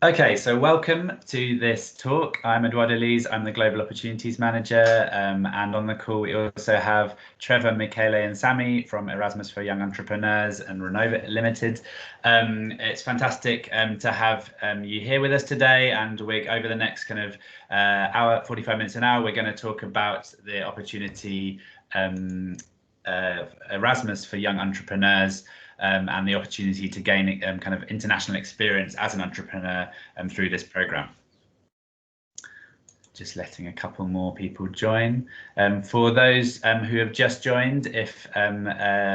Okay, so welcome to this talk. I'm Eduardo Lees, I'm the Global Opportunities Manager, and on the call we also have Trevor, Michele and Sammy from Erasmus for Young Entrepreneurs and Renova Limited. It's fantastic to have you here with us today, and we're over the next kind of hour, 45 minutes an hour, we're going to talk about the opportunity Erasmus for Young Entrepreneurs. And the opportunity to gain kind of international experience as an entrepreneur through this program. Just letting a couple more people join. For those who have just joined, if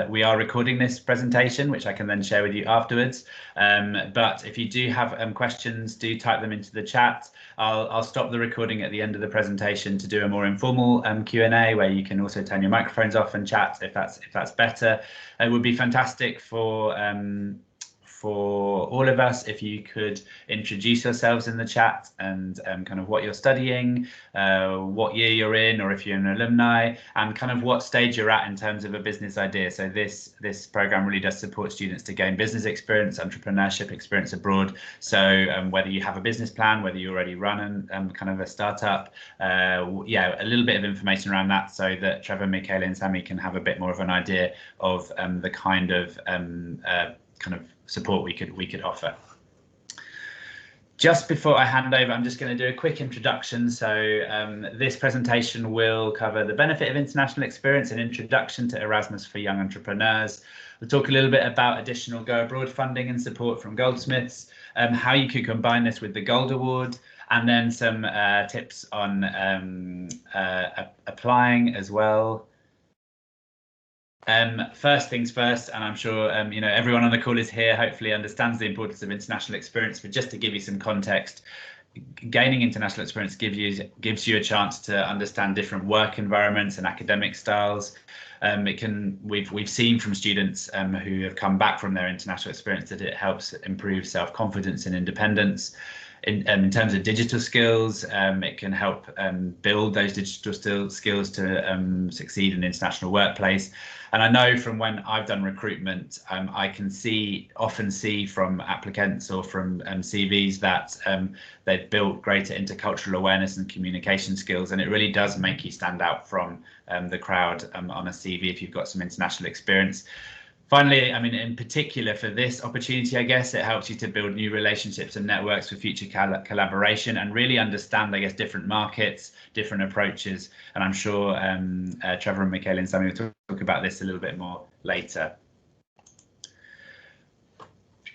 we are recording this presentation, which I can then share with you afterwards. But if you do have questions, do type them into the chat. I'll stop the recording at the end of the presentation to do a more informal Q&A, where you can also turn your microphones off and chat if that's better. It would be fantastic for all of us if you could introduce yourselves in the chat and kind of what you're studying, what year you're in, or if you're an alumni, and kind of what stage you're at in terms of a business idea. So this program really does support students to gain business experience, entrepreneurship experience abroad. So whether you have a business plan, whether you already run kind of a startup, yeah, a little bit of information around that, so that Trevor, Michele and Sammy can have a bit more of an idea of the kind of support we could offer. Just before I hand over, I'm just going to do a quick introduction. So this presentation will cover the benefit of international experience, an introduction to Erasmus for Young Entrepreneurs. We'll talk a little bit about additional Go Abroad funding and support from Goldsmiths, how you could combine this with the Gold Award, and then some tips on applying as well. First things first, and I'm sure everyone on the call is here, hopefully understands the importance of international experience, but just to give you some context, gaining international experience gives you a chance to understand different work environments and academic styles. We've seen from students who have come back from their international experience that it helps improve self-confidence and independence. In terms of digital skills, it can help build those digital skills to succeed in the international workplace. And I know from when I've done recruitment, I can often see from applicants or from CVs that they've built greater intercultural awareness and communication skills, and it really does make you stand out from the crowd on a CV if you've got some international experience. Finally, I mean, in particular for this opportunity, I guess it helps you to build new relationships and networks for future collaboration and really understand, I guess, different markets, different approaches. And I'm sure Trevor and Michele and Sammy will talk about this a little bit more later.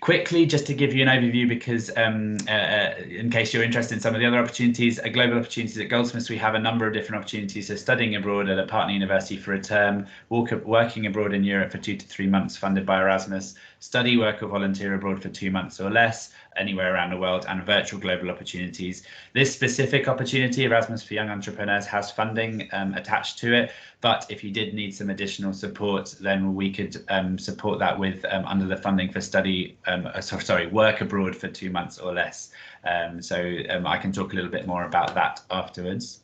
Quickly, just to give you an overview, because in case you're interested in some of the other opportunities, global opportunities at Goldsmiths, we have a number of different opportunities. So studying abroad at a partner university for a term, working abroad in Europe for 2 to 3 months funded by Erasmus, study, work or volunteer abroad for 2 months or less, anywhere around the world, and virtual global opportunities. This specific opportunity, Erasmus for Young Entrepreneurs, has funding attached to it. But if you did need some additional support, then we could support that with under the funding for work abroad for 2 months or less. I can talk a little bit more about that afterwards.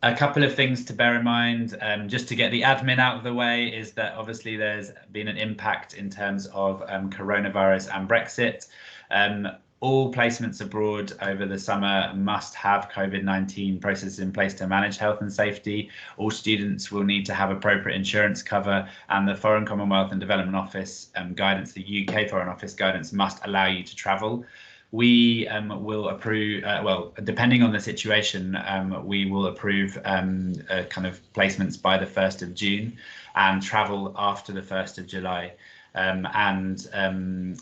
A couple of things to bear in mind, just to get the admin out of the way, is that obviously there's been an impact in terms of coronavirus and Brexit. All placements abroad over the summer must have COVID-19 processes in place to manage health and safety. All students will need to have appropriate insurance cover, and the Foreign, Commonwealth and Development Office guidance, the UK Foreign Office guidance, must allow you to travel. We will approve, well, depending on the situation, we will approve kind of placements by the 1st of June and travel after the 1st of July.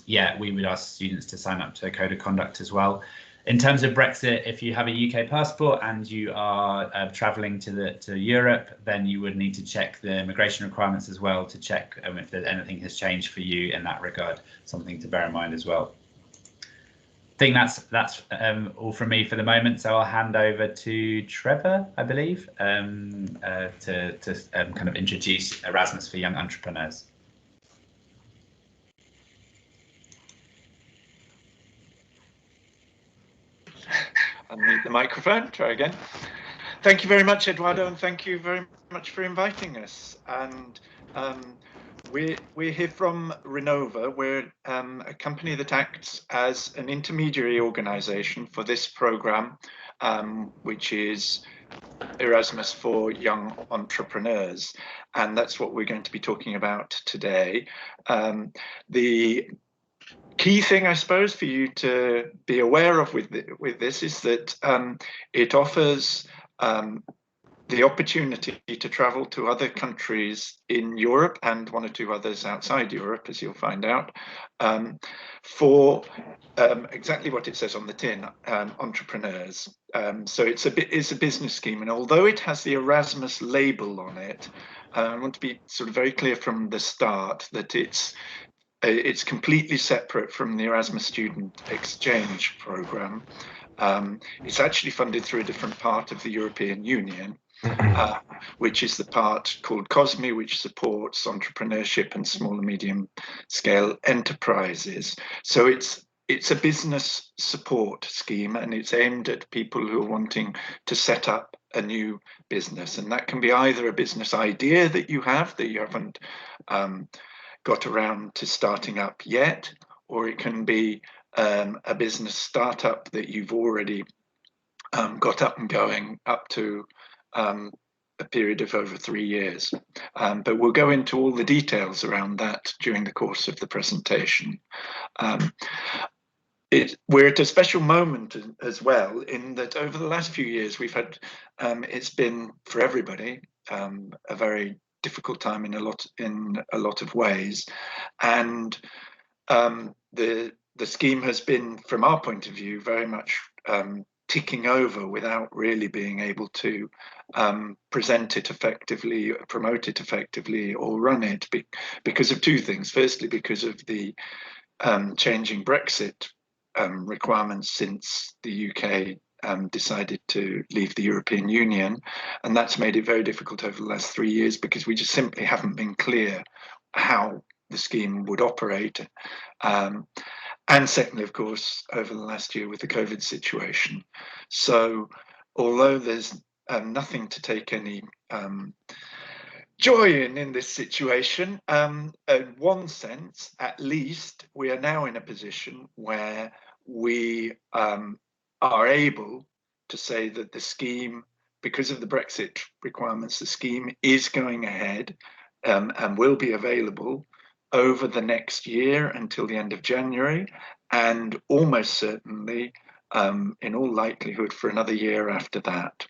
Yeah, we would ask students to sign up to a code of conduct as well. In terms of Brexit, if you have a UK passport and you are travelling to Europe, then you would need to check the immigration requirements as well to check if anything has changed for you in that regard. Something to bear in mind as well. I think that's all from me for the moment, so I'll hand over to Trevor, I believe, to kind of introduce Erasmus for Young Entrepreneurs. Unmute the microphone, try again. Thank you very much, Eduardo, and thank you very much for inviting us. And We're here from Renova. We're a company that acts as an intermediary organisation for this programme, which is Erasmus for young entrepreneurs, and that's what we're going to be talking about today. The key thing, I suppose, for you to be aware of with this is that it offers the opportunity to travel to other countries in Europe and one or two others outside Europe, as you'll find out, for exactly what it says on the tin, entrepreneurs. So it's a business scheme, and although it has the Erasmus label on it, I want to be sort of very clear from the start that it's completely separate from the Erasmus Student Exchange Programme. It's actually funded through a different part of the European Union, which is the part called COSME, which supports entrepreneurship and small and medium scale enterprises. So it's a business support scheme, and it's aimed at people who are wanting to set up a new business. And that can be either a business idea that you haven't got around to starting up yet, or it can be a business startup that you've already got up and going up to a period of over 3 years. But we'll go into all the details around that during the course of the presentation. We're at a special moment as well, in that over the last few years we've had, it's been for everybody a very difficult time in a lot of ways, and the scheme has been, from our point of view, very much ticking over without really being able to present it effectively, promote it effectively, or run it because of two things. Firstly, because of the changing Brexit requirements since the UK decided to leave the European Union, and that's made it very difficult over the last 3 years because we just simply haven't been clear how the scheme would operate. And secondly, of course, over the last year with the COVID situation. So although there's nothing to take any joy in this situation, in one sense, at least, we are now in a position where we are able to say that the scheme, because of the Brexit requirements, the scheme is going ahead and will be available over the next year until the end of January, and almost certainly, in all likelihood, for another year after that.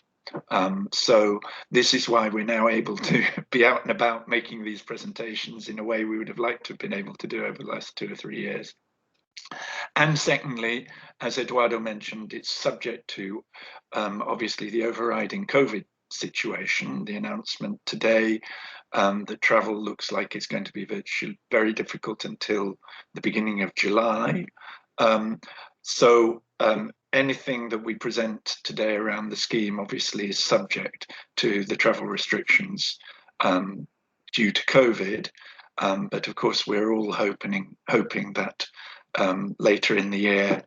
So this is why we're now able to be out and about making these presentations in a way we would have liked to have been able to do over the last 2 or 3 years. And secondly, as Eduardo mentioned, it's subject to obviously the overriding COVID situation. The announcement today that travel looks like it's going to be virtually very difficult until the beginning of July. So anything that we present today around the scheme obviously is subject to the travel restrictions due to COVID. But of course, we're all hoping that later in the year,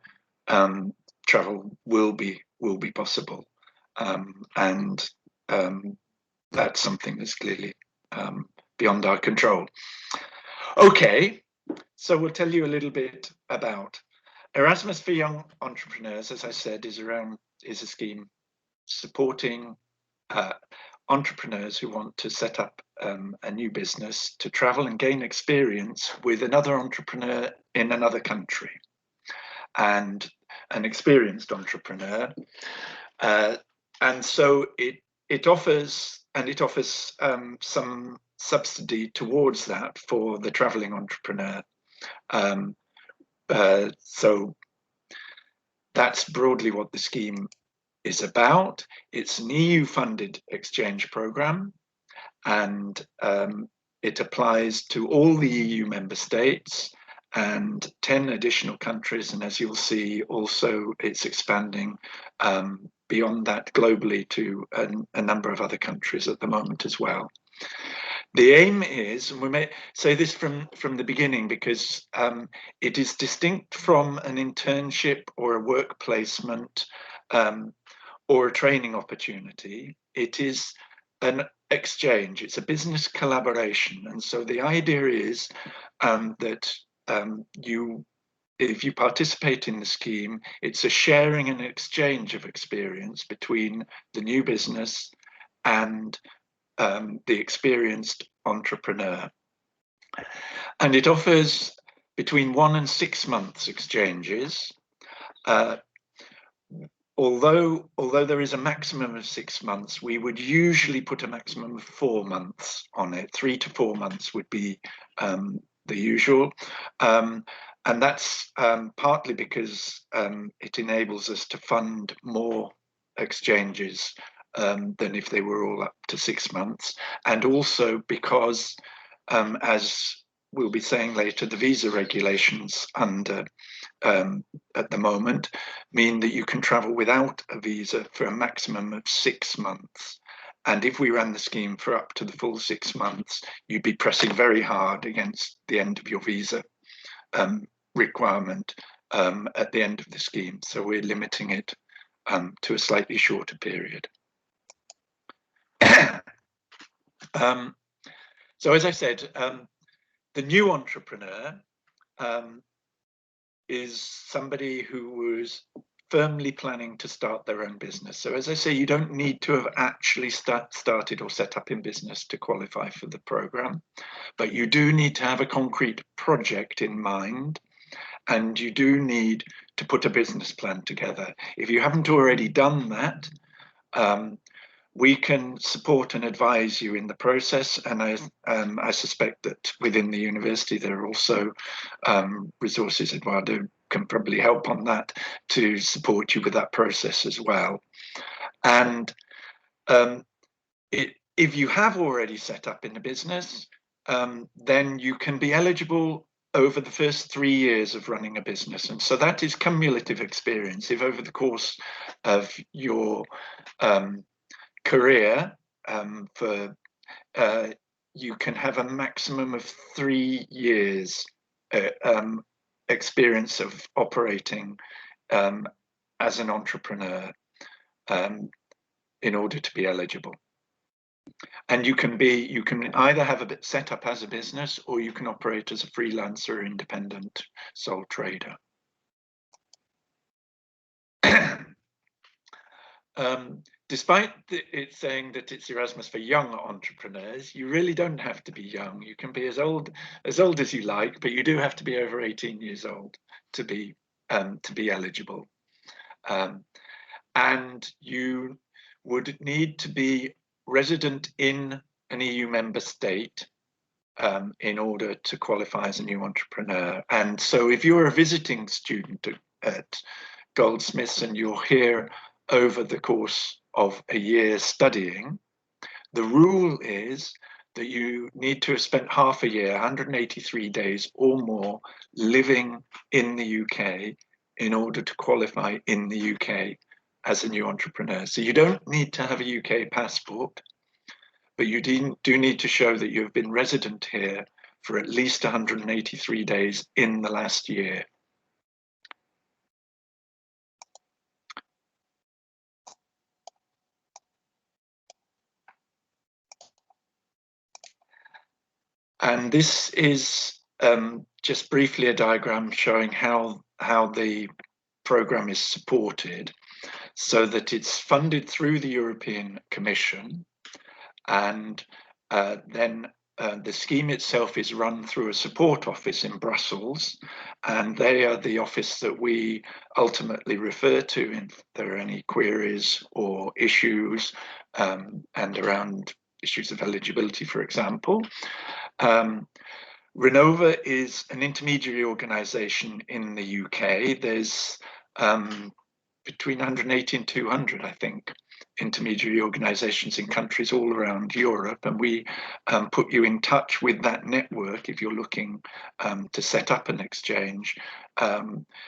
travel will be possible, and that's something that's clearly beyond our control. Okay, so we'll tell you a little bit about Erasmus for Young Entrepreneurs. As I said, is a scheme supporting entrepreneurs who want to set up a new business to travel and gain experience with another entrepreneur in another country, and an experienced entrepreneur. And so it offers some subsidy towards that for the traveling entrepreneur. So that's broadly what the scheme is about. It's an EU-funded exchange program, and it applies to all the EU member states and 10 additional countries. And as you'll see, also it's expanding beyond that globally to a number of other countries at the moment as well. The aim is, and we may say this from the beginning because it is distinct from an internship or a work placement or a training opportunity. It is an exchange. It's a business collaboration. And so the idea is that if you participate in the scheme, it's a sharing and exchange of experience between the new business and the experienced entrepreneur. And it offers between 1 and 6 months exchanges. Although there is a maximum of 6 months, we would usually put a maximum of 4 months on it. 3 to 4 months would be the usual. And that's partly because it enables us to fund more exchanges than if they were all up to 6 months. And also because, as we'll be saying later, the visa regulations under at the moment mean that you can travel without a visa for a maximum of 6 months. And if we ran the scheme for up to the full 6 months, you'd be pressing very hard against the end of your visa requirement at the end of the scheme. So we're limiting it to a slightly shorter period. So as I said, the new entrepreneur is somebody who was firmly planning to start their own business. So as I say, you don't need to have actually started or set up in business to qualify for the program, but you do need to have a concrete project in mind, and you do need to put a business plan together. If you haven't already done that, we can support and advise you in the process, and I suspect that within the university there are also resources. Eduardo can probably help on that to support you with that process as well. And if you have already set up in a business, then you can be eligible over the first 3 years of running a business. And so that is cumulative experience. If over the course of your career you can have a maximum of 3 years experience of operating as an entrepreneur in order to be eligible. And you can either have a bit set up as a business, or you can operate as a freelancer or independent sole trader. Despite it saying that it's Erasmus for young entrepreneurs, you really don't have to be young. You can be as old as you like, but you do have to be over 18 years old to be eligible. And you would need to be resident in an EU member state in order to qualify as a new entrepreneur. And so if you're a visiting student at Goldsmiths and you're here over the course of a year studying, the rule is that you need to have spent half a year, 183 days or more, living in the UK in order to qualify in the UK as a new entrepreneur. So you don't need to have a UK passport, but you do need to show that you have been resident here for at least 183 days in the last year. And this is just briefly a diagram showing how the program is supported, so that it's funded through the European Commission, and then the scheme itself is run through a support office in Brussels, and they are the office that we ultimately refer to if there are any queries or issues, and around issues of eligibility, for example. Renova is an intermediary organisation in the UK. There's between 180 and 200, I think, intermediary organisations in countries all around Europe, and we put you in touch with that network if you're looking to set up an exchange.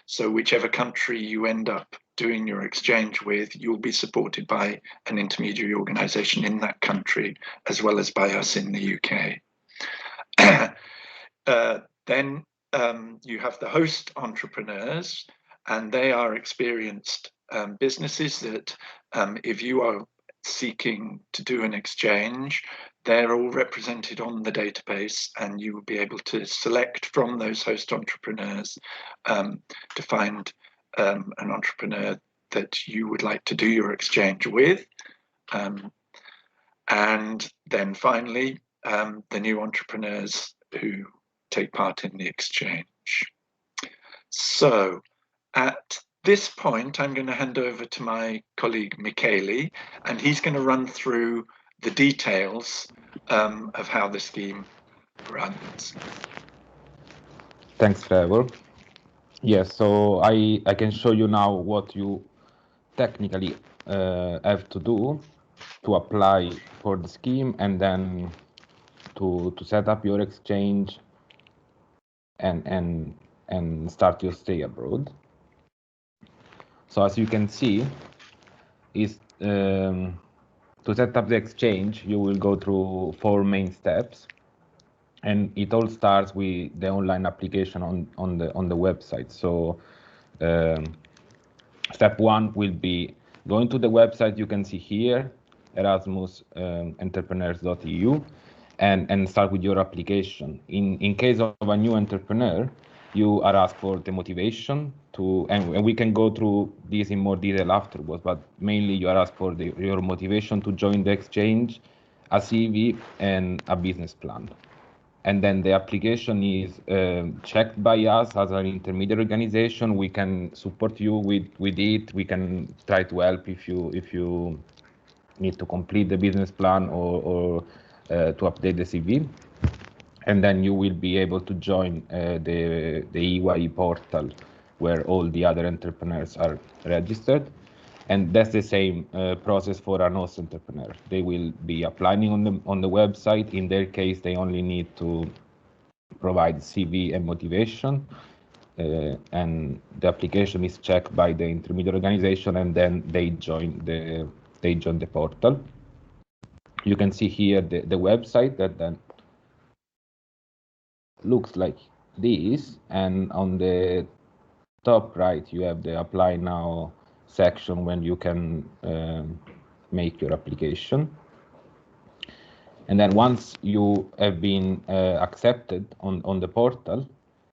So whichever country you end up doing your exchange with, you'll be supported by an intermediary organisation in that country, as well as by us in the UK. Then you have the host entrepreneurs, and they are experienced businesses that if you are seeking to do an exchange, they're all represented on the database, and you will be able to select from those host entrepreneurs to find an entrepreneur that you would like to do your exchange with. And then finally, the new entrepreneurs who take part in the exchange. So at this point, I'm going to hand over to my colleague Michele, and he's going to run through the details of how the scheme runs. Thanks, Trevor. Yes, so I can show you now what you technically have to do to apply for the scheme, and then to set up your exchange and start your stay abroad. So as you can see, is to set up the exchange, you will go through 4 main steps, and it all starts with the online application on the website. So step 1 will be going to the website. You can see here Erasmus entrepreneurs.eu, and start with your application. In case of a new entrepreneur, you are asked for the motivation to, and we can go through this in more detail afterwards, but mainly you are asked for your motivation to join the exchange, a CV, and a business plan. And then the application is checked by us as an intermediate organization. We can support you with it. We can try to help if you need to complete the business plan or to update the CV. And then you will be able to join the EYE portal where all the other entrepreneurs are registered. And that's the same process for an host entrepreneur. They will be applying on the website. In their case, they only need to provide CV and motivation, and the application is checked by the intermediate organization, and then they join the portal. You can see here the website that then looks like this, and on the top right you have the apply now section when you can make your application. And then once you have been accepted on the portal,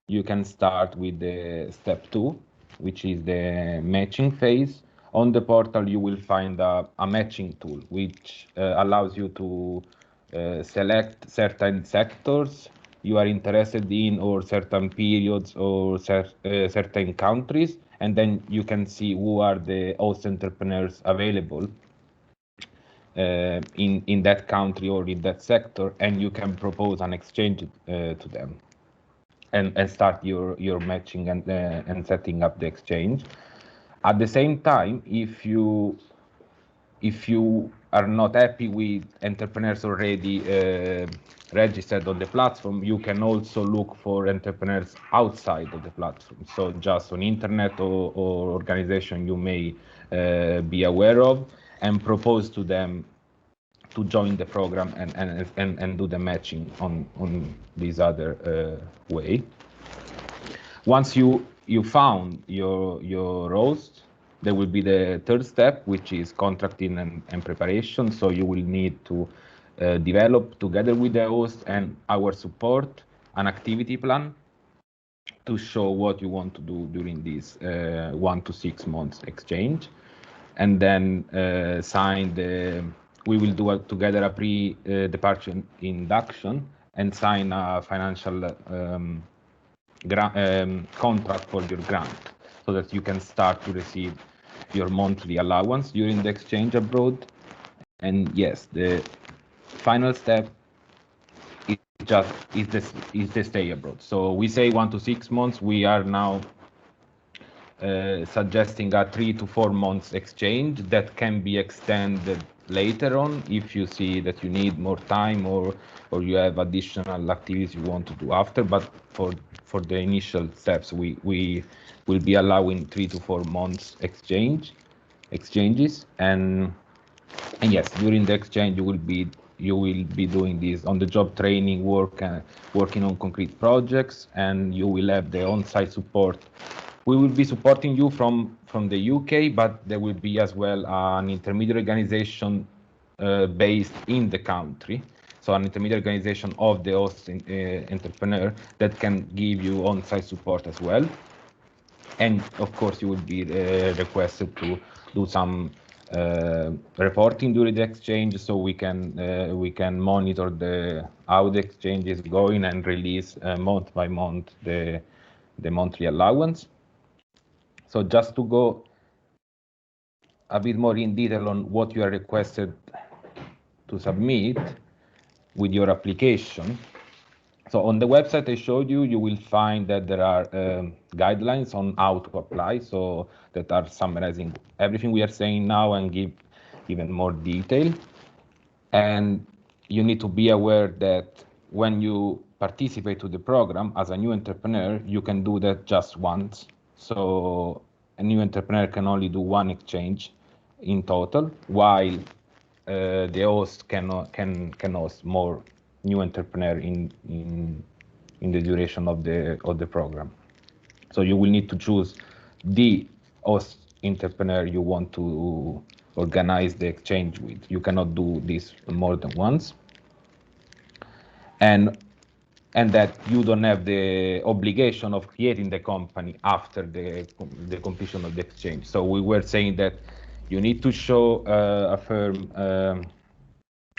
you can start with the step 2, which is the matching phase. On the portal you will find a matching tool which allows you to select certain sectors you are interested in, or certain periods, or certain countries, and then you can see who are the host entrepreneurs available in that country or in that sector, and you can propose an exchange to them and start your matching and setting up the exchange. At the same time, if you are not happy with entrepreneurs already registered on the platform, you can also look for entrepreneurs outside of the platform. So just on internet or organization you may be aware of, and propose to them to join the program and do the matching on this other way. Once you found your host, there will be the third step, which is contracting and preparation. So you will need to develop together with the host and our support an activity plan to show what you want to do during this 1 to 6 months exchange, and then we will do together a pre-departure induction and sign a financial contract for your grant, so that you can start to receive your monthly allowance during the exchange abroad. And yes, the final step is the stay abroad. So we say 1 to 6 months. We are now suggesting a 3 to 4 months exchange that can be extended later on if you see that you need more time, or you have additional activities you want to do after. But for the initial steps, we will be allowing 3 to 4 months exchanges, and yes, during the exchange you will be doing this on-the-job training working on concrete projects, and you will have the on-site support. We will be supporting you from the UK, but there will be as well an intermediate organization based in the country, so an intermediate organization of the host entrepreneur that can give you on-site support as well. And of course, you will be requested to do some reporting during the exchange, so we can monitor how the exchange is going and release month by month the monthly allowance. So just to go a bit more in detail on what you are requested to submit with your application. So on the website I showed you, you will find that there are guidelines on how to apply, so that are summarizing everything we are saying now and give even more detail. And you need to be aware that when you participate to the program as a new entrepreneur, you can do that just once. So a new entrepreneur can only do one exchange in total, while the host can host more new entrepreneur in the duration of the program. So you will need to choose the host entrepreneur you want to organize the exchange with. You cannot do this more than once, and that you don't have the obligation of creating the company after the completion of the exchange. So we were saying that you need to show a firm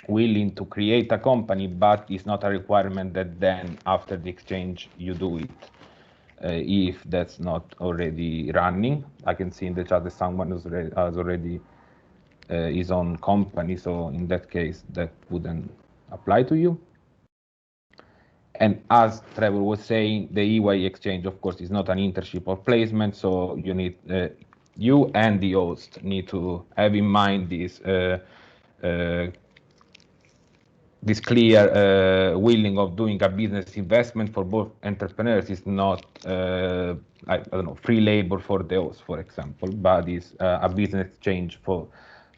willing to create a company, but it's not a requirement that then after the exchange you do it. If that's not already running, I can see in the chat that someone has already is on company, so in that case that wouldn't apply to you. And as Trevor was saying, the EY exchange, of course, is not an internship or placement, so you need you and the host need to have in mind this clear willing of doing a business investment for both entrepreneurs. Is not I don't know, free labor for the host, for example, but is a business exchange for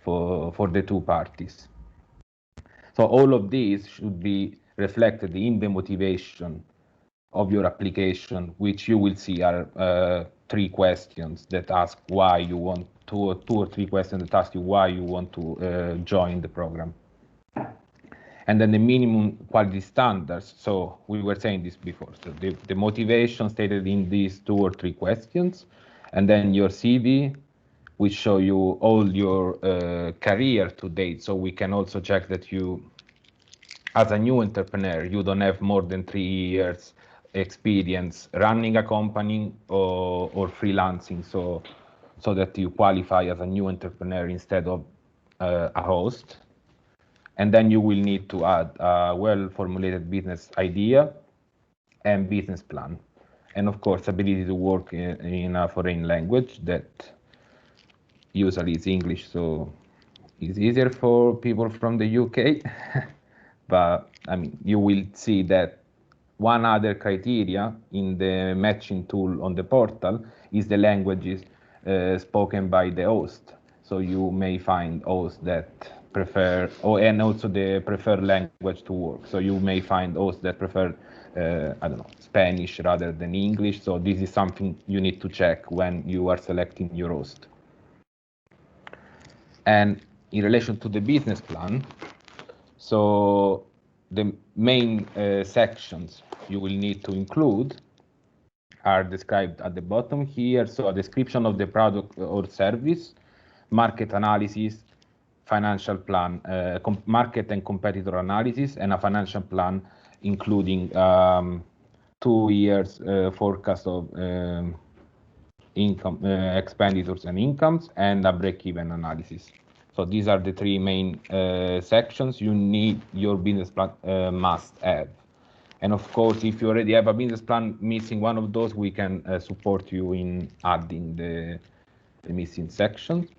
the two parties. So all of these should be reflected in the motivation of your application, which you will see are 3 questions that ask why you want two or three questions that ask you why you want to join the program. And then the minimum quality standards. So we were saying this before. So the motivation stated in these 2 or 3 questions, and then your CV, which show you all your career to date. So we can also check that you, as a new entrepreneur, you don't have more than 3 years experience running a company or freelancing, so that you qualify as a new entrepreneur instead of a host. And then you will need to add a well-formulated business idea and business plan. And of course, ability to work in a foreign language that usually is English, so it's easier for people from the UK. But I mean, you will see that one other criteria in the matching tool on the portal is the languages spoken by the host. So you may find hosts that prefer, and also the preferred language to work. So you may find hosts that prefer, I don't know, Spanish rather than English. So this is something you need to check when you are selecting your host. And in relation to the business plan, so the main sections you will need to include are described at the bottom here. So a description of the product or service, market analysis, financial plan, market and competitor analysis, and a financial plan including 2 years forecast of income, expenditures and incomes, and a break-even analysis. So these are the 3 main sections you need your business plan must have. And of course, if you already have a business plan missing one of those, we can support you in adding the missing sections.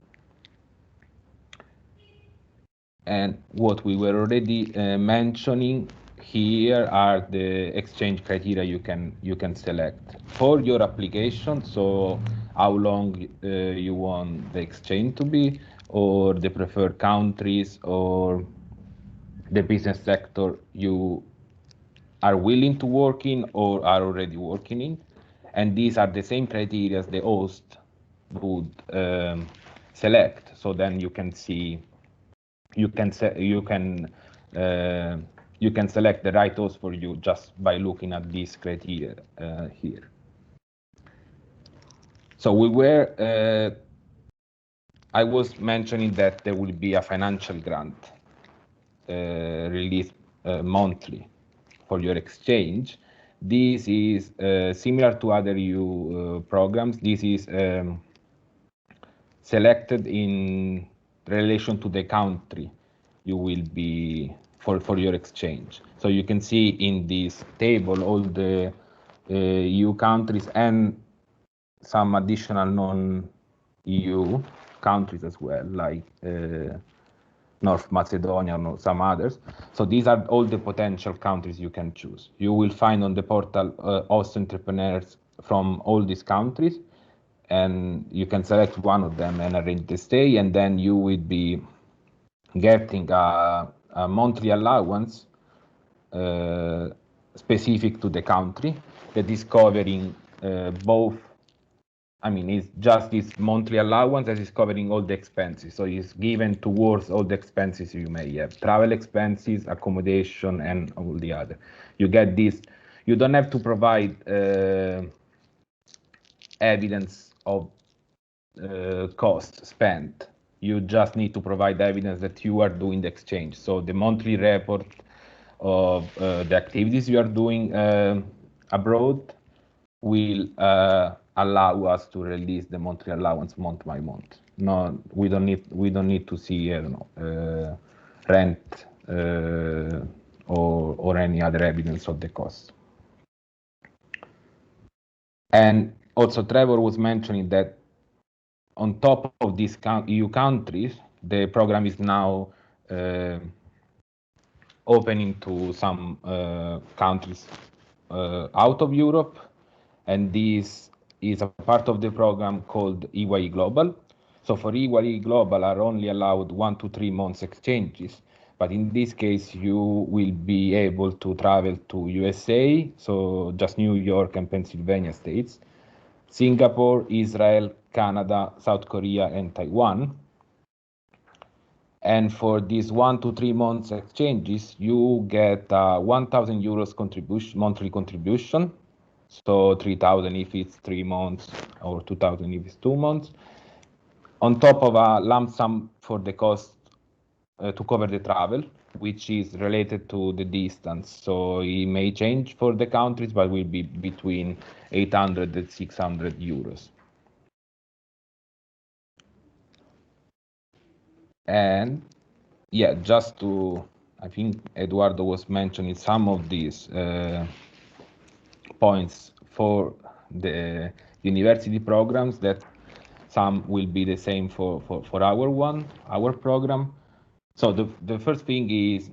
And what we were already mentioning here are the exchange criteria you can select for your application. So how long you want the exchange to be, or the preferred countries, or the business sector you are willing to work in or are already working in. And these are the same criteria the host would select. So then you can see you can select the right host for you just by looking at these criteria here. So I was mentioning that there will be a financial grant released monthly for your exchange. This is similar to other EU programs. This is selected in relation to the country you will be for your exchange. So you can see in this table all the EU countries and some additional non-EU countries as well, like North Macedonia or some others. So these are all the potential countries you can choose. You will find on the portal host entrepreneurs from all these countries, and you can select one of them and arrange the stay, and then you will be getting a monthly allowance specific to the country that is covering both. I mean, it's just this monthly allowance that is covering all the expenses. So it's given towards all the expenses you may have, travel expenses, accommodation, and all the other. You get this. You don't have to provide evidence of cost spent. You just need to provide evidence that you are doing the exchange. So the monthly report of the activities you are doing abroad will allow us to release the monthly allowance month by month. No, we don't need to see rent or any other evidence of the cost. And also Trevor was mentioning that on top of these EU countries, the program is now opening to some countries out of Europe, and this is a part of the program called EYE Global. So for EYE Global are only allowed 1 to 3 months exchanges, but in this case you will be able to travel to USA, so just New York and Pennsylvania states, Singapore, Israel, Canada, South Korea, and Taiwan. And for these 1 to 3 months exchanges, you get 1,000 euros monthly contribution. So 3,000 if it's 3 months, or 2,000 if it's 2 months, on top of a lump sum for the cost to cover the travel, which is related to the distance. So it may change for the countries, but will be between 800 and 600 euros. And yeah, just to, I think Eduardo was mentioning some of these points for the university programs, that some will be the same for our program. So the first thing is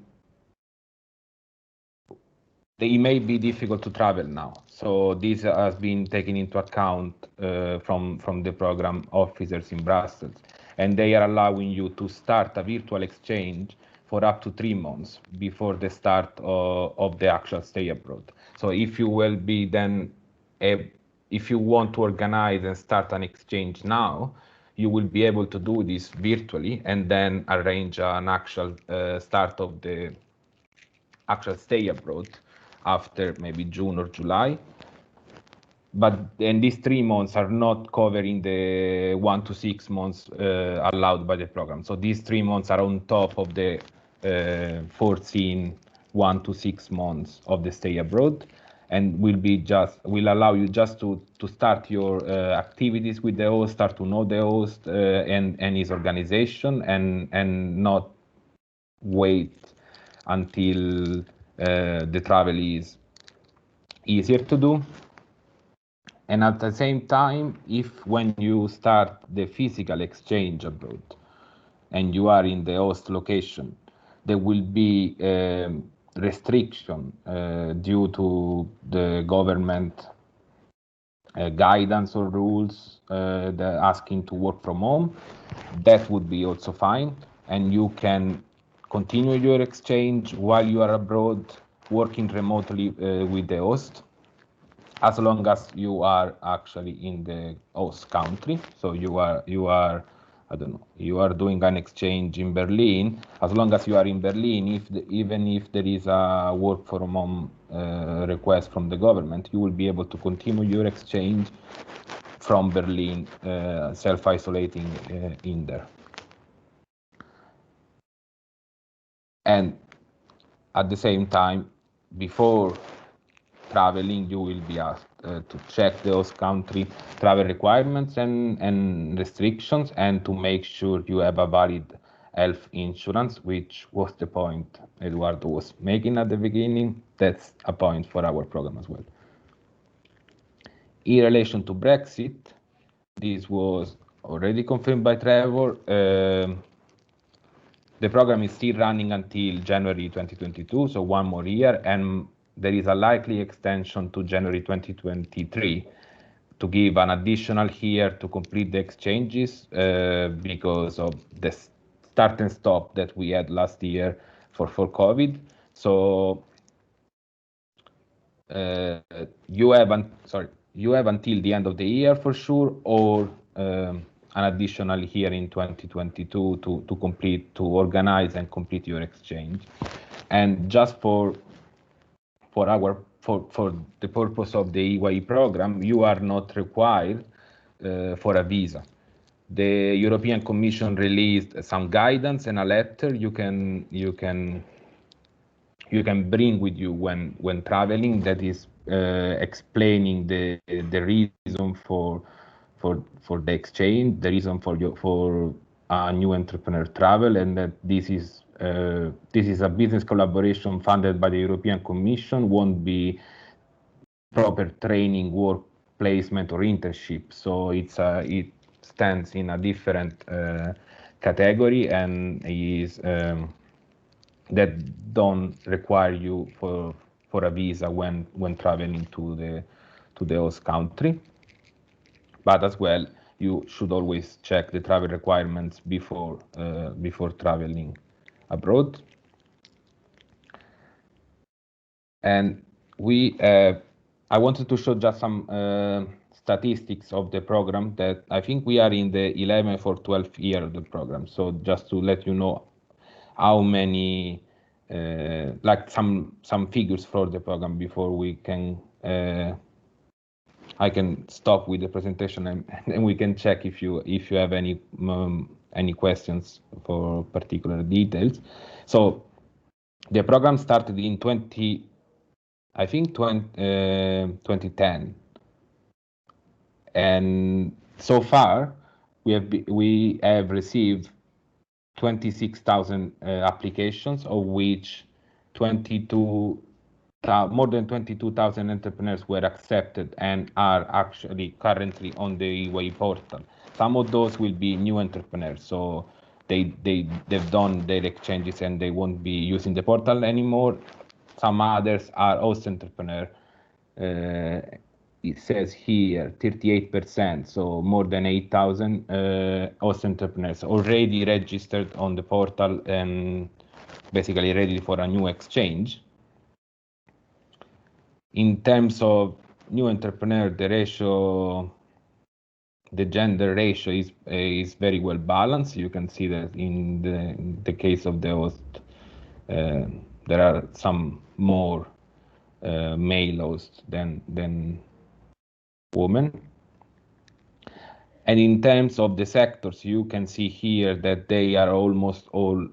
that it may be difficult to travel now. So this has been taken into account from the program officers in Brussels, and they are allowing you to start a virtual exchange for up to 3 months before the start of the actual stay abroad. So if you will be then, if you want to organize and start an exchange now, you will be able to do this virtually and then arrange an actual start of the actual stay abroad after maybe June or July. But then these 3 months are not covering the 1 to 6 months allowed by the program. So these 3 months are on top of the foreseen 1 to 6 months of the stay abroad, and will allow you just to start your activities with the host, start to know the host and his organization, and not wait until the travel is easier to do. And at the same time, if when you start the physical exchange abroad and you are in the host location, there will be restriction due to the government guidance or rules asking to work from home. That would be also fine, and you can continue your exchange while you are abroad, working remotely with the host, as long as you are actually in the host country. So you are I don't know, you are doing an exchange in Berlin, as long as you are in Berlin, even if there is a work from home request from the government, you will be able to continue your exchange from Berlin, self-isolating in there. And at the same time, before traveling, you will be asked to check those country travel requirements and restrictions, and to make sure you have a valid health insurance, which was the point Eduardo was making at the beginning. That's a point for our program as well. In relation to Brexit, this was already confirmed by Trevor. The program is still running until January 2022, so 1 more year, and there is a likely extension to January 2023 to give an additional year to complete the exchanges because of the start and stop that we had last year for COVID. So you have until the end of the year for sure, or an additional year in 2022 to organize and complete your exchange. And just for the purpose of the EYE program, you are not required for a visa. The European Commission released some guidance and a letter you can bring with you when traveling, that is explaining the reason for the exchange, the reason for a new entrepreneur travel, and that this is a business collaboration funded by the European Commission, won't be proper training, work placement, or internship. So it stands in a different category, and is that don't require you for a visa when traveling to the host country. But as well, you should always check the travel requirements before traveling abroad. And I wanted to show just some statistics of the program, that I think we are in the 11th or 12th year of the program. So just to let you know how many, like some figures for the program before we can, I can stop with the presentation, and we can check if you have any questions for particular details. So the program started in 2010, and so far we have received 26,000 applications, of which more than 22,000 entrepreneurs were accepted and are actually currently on the EYE portal. Some of those will be new entrepreneurs, so they've done their exchanges and they won't be using the portal anymore. Some others are host entrepreneur. It says here 38%, so more than 8,000 host entrepreneurs already registered on the portal and basically ready for a new exchange. In terms of new entrepreneur, the gender ratio is very well balanced. You can see that in the case of the host, there are some more male hosts than women. And in terms of the sectors, you can see here that they are almost all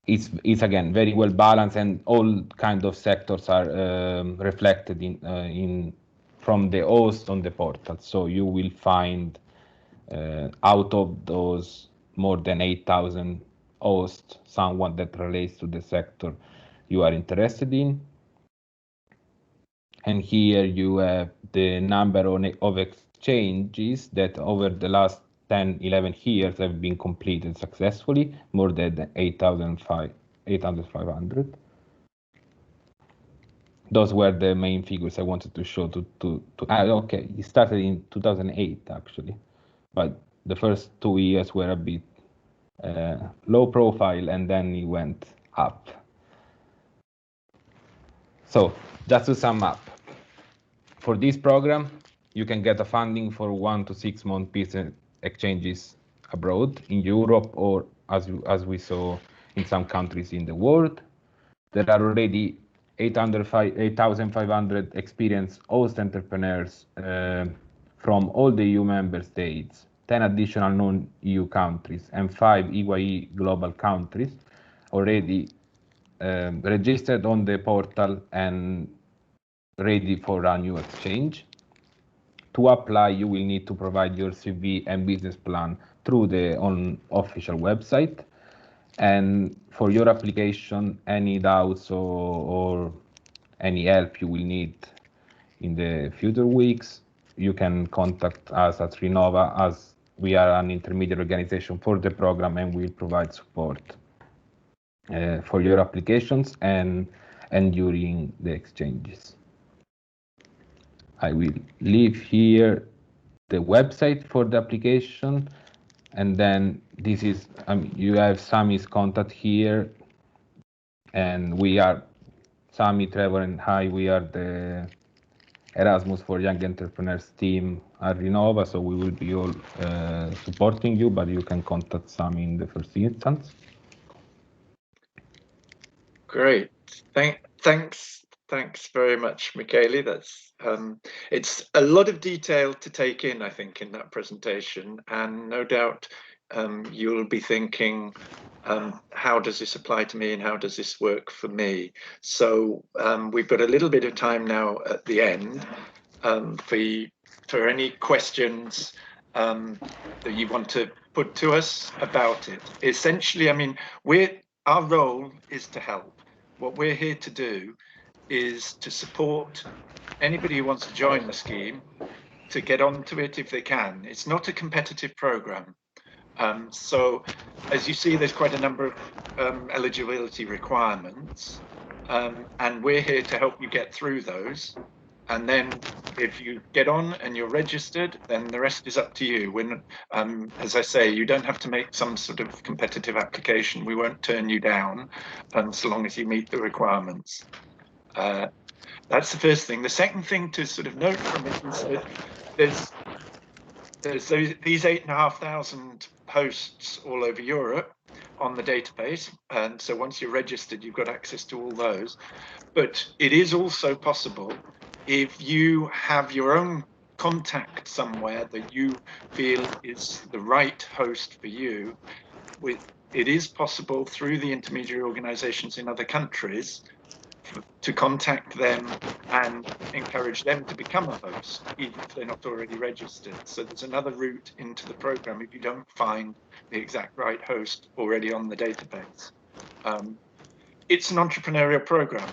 it's again very well balanced, and all kind of sectors are reflected in from the host on the portal. So you will find out of those more than 8,000 hosts, someone that relates to the sector you are interested in. And here you have the number of exchanges that over the last 10, 11 years have been completed successfully, more than 8,500. Those were the main figures I wanted to show okay, it started in 2008 actually, but the first 2 years were a bit low profile, and then it went up. So just to sum up, for this program, you can get a funding for 1 to 6 month exchanges abroad in Europe, or as we saw in some countries in the world. There are already 8,500 experienced host entrepreneurs from all the EU member states, 10 additional non-EU countries, and 5 EYE global countries already registered on the portal and ready for a new exchange. To apply, you will need to provide your CV and business plan through the official website. And for your application, any doubts or any help you will need in the future weeks, you can contact us at Renova, as we are an intermediate organization for the program, and we'll provide support for your applications and during the exchanges. I will leave here the website for the application, and then this is you have Sami's contact here, and we are Sami, Trevor, and I. We are the Erasmus for Young Entrepreneurs team at Renova, so we will be all supporting you, but you can contact Sami in the first instance. Great, thanks very much, Michele. That's it's a lot of detail to take in, I think, in that presentation, and no doubt you'll be thinking, how does this apply to me, and how does this work for me? So we've got a little bit of time now at the end for any questions that you want to put to us about it. Essentially, I mean, our role is to help. What we're here to do is to support anybody who wants to join the scheme to get onto it if they can. It's not a competitive program. So as you see, there's quite a number of eligibility requirements, and we're here to help you get through those. And then if you get on and you're registered, then the rest is up to you. When, as I say, you don't have to make some sort of competitive application. We won't turn you down so long as you meet the requirements. That's the first thing. The second thing to sort of note from it is that there's these 8,500 hosts all over Europe on the database. And so once you're registered, you've got access to all those. But it is also possible, if you have your own contact somewhere that you feel is the right host for you, it is possible through the intermediary organizations in other countries to contact them and encourage them to become a host, even if they're not already registered. So there's another route into the program if you don't find the exact right host already on the database. It's an entrepreneurial program,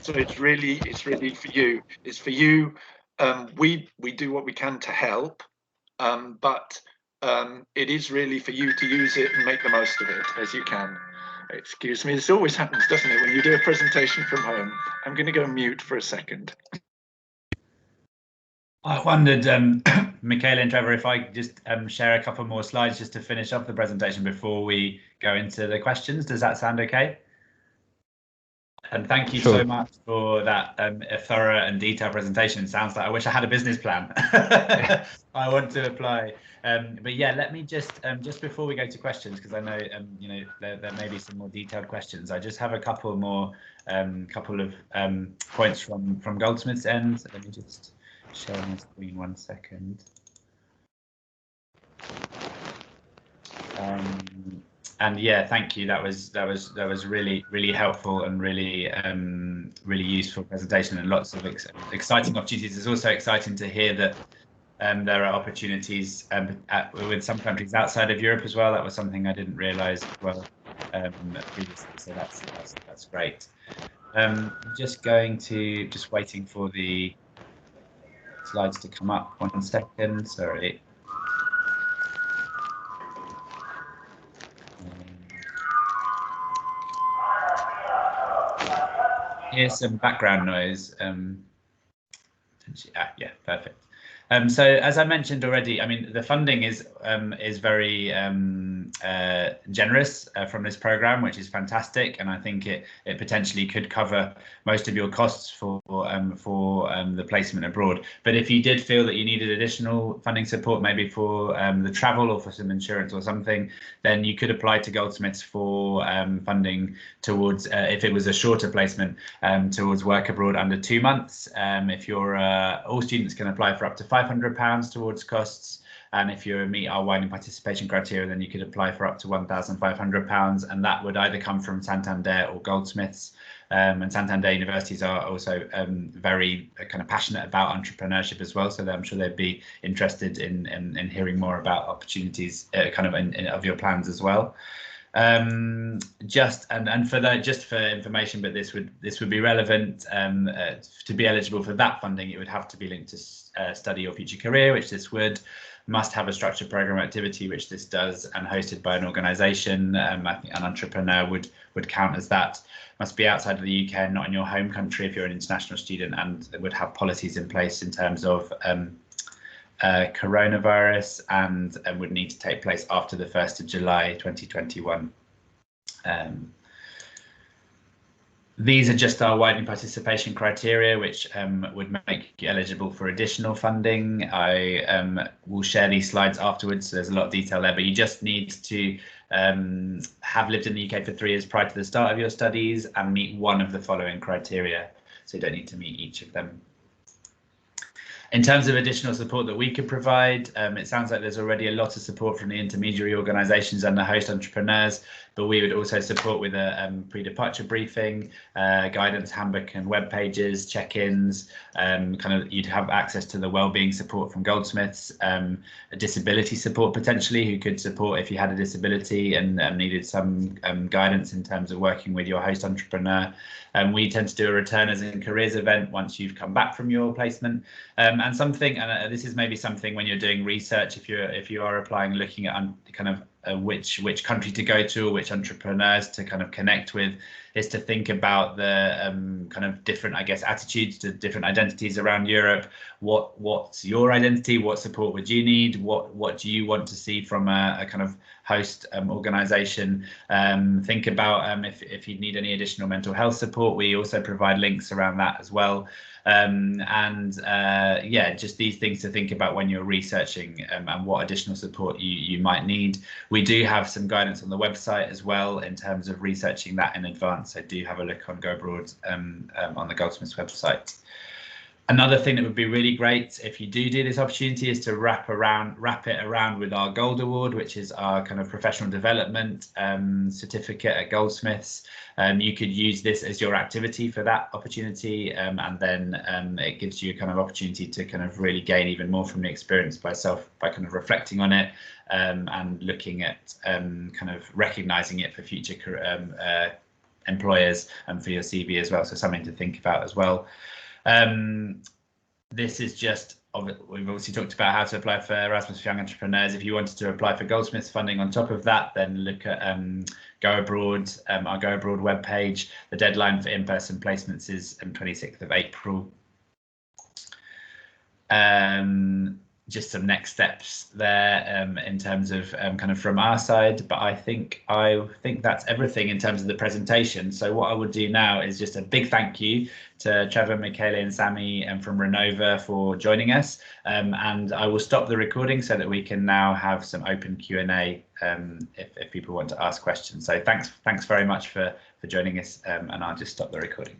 so it's really for you. It's for you. We do what we can to help, but it is really for you to use it and make the most of it as you can. Excuse me, this always happens, doesn't it, when you do a presentation from home? I'm going to go mute for a second. I wondered, Michele and Trevor, if I could just share a couple more slides just to finish off the presentation before we go into the questions. Does that sound okay? And thank you so much for that a thorough and detailed presentation. Sounds like I wish I had a business plan. I want to apply. But yeah, let me just before we go to questions, because I know you know there may be some more detailed questions. I just have a couple more couple of points from Goldsmith's end. Let me just share my screen 1 second. And yeah, thank you. That was really helpful and really really useful presentation, and lots of exciting opportunities. It's also exciting to hear that there are opportunities with some countries outside of Europe as well. That was something I didn't realise well previously. So that's great. Just waiting for the slides to come up. 1 second. Sorry. Here's some background noise. Yeah, perfect. So as I mentioned already, I mean, the funding is very generous from this program, which is fantastic, and I think it potentially could cover most of your costs for the placement abroad. But if you did feel that you needed additional funding support, maybe for the travel or for some insurance or something, then you could apply to Goldsmiths for funding towards, if it was a shorter placement, towards work abroad under 2 months. If you're all students can apply for up to £500 towards costs, and if you meet our widening participation criteria, then you could apply for up to £1,500, and that would either come from Santander or Goldsmiths. And Santander universities are also very kind of passionate about entrepreneurship as well, so I'm sure they'd be interested in hearing more about opportunities, of your plans as well. Just for information, but this would be relevant to be eligible for that funding. It would have to be linked to study or future career, which this would. Must have a structured program activity, which this does, and hosted by an organisation. I think an entrepreneur would count as that. Must be outside of the UK, not in your home country if you're an international student, and would have policies in place in terms of coronavirus, and would need to take place after the 1st of July 2021. These are just our widening participation criteria, which would make you eligible for additional funding. I will share these slides afterwards, so there's a lot of detail there, but you just need to have lived in the UK for 3 years prior to the start of your studies and meet one of the following criteria, so you don't need to meet each of them. In terms of additional support that we could provide, it sounds like there's already a lot of support from the intermediary organisations and the host entrepreneurs, but we would also support with a pre-departure briefing, guidance handbook and web pages, check-ins, you'd have access to the wellbeing support from Goldsmiths, a disability support potentially, who could support if you had a disability and needed some guidance in terms of working with your host entrepreneur. We tend to do a returners and careers event once you've come back from your placement, and this is maybe something when you're doing research, if you are applying, looking at which country to go to or which entrepreneurs to kind of connect with, is to think about the kind of different, I guess, attitudes to different identities around Europe. What's your identity? What support would you need? What do you want to see from a kind of host organisation? Think about if you need any additional mental health support. We also provide links around that as well. Just these things to think about when you're researching and what additional support you might need. We do have some guidance on the website as well in terms of researching that in advance, so do have a look on Go Abroad on the Goldsmiths website. Another thing that would be really great if you do this opportunity is to wrap it around with our Gold Award, which is our kind of professional development certificate at Goldsmiths. You could use this as your activity for that opportunity, and then it gives you a kind of opportunity to kind of really gain even more from the experience by kind of reflecting on it and looking at kind of recognizing it for future employers and for your CV as well. So something to think about as well. This is just, we've obviously talked about how to apply for Erasmus for Young Entrepreneurs. If you wanted to apply for Goldsmiths funding on top of that, then look at Go Abroad, our Go Abroad webpage. The deadline for in-person placements is 26th of April. Just some next steps there in terms of kind of from our side, but I think that's everything in terms of the presentation. So what I would do now is just a big thank you to Trevor, Michele and Sammy from Renova for joining us, and I will stop the recording so that we can now have some open Q&A if people want to ask questions. So thanks very much for joining us, and I'll just stop the recording.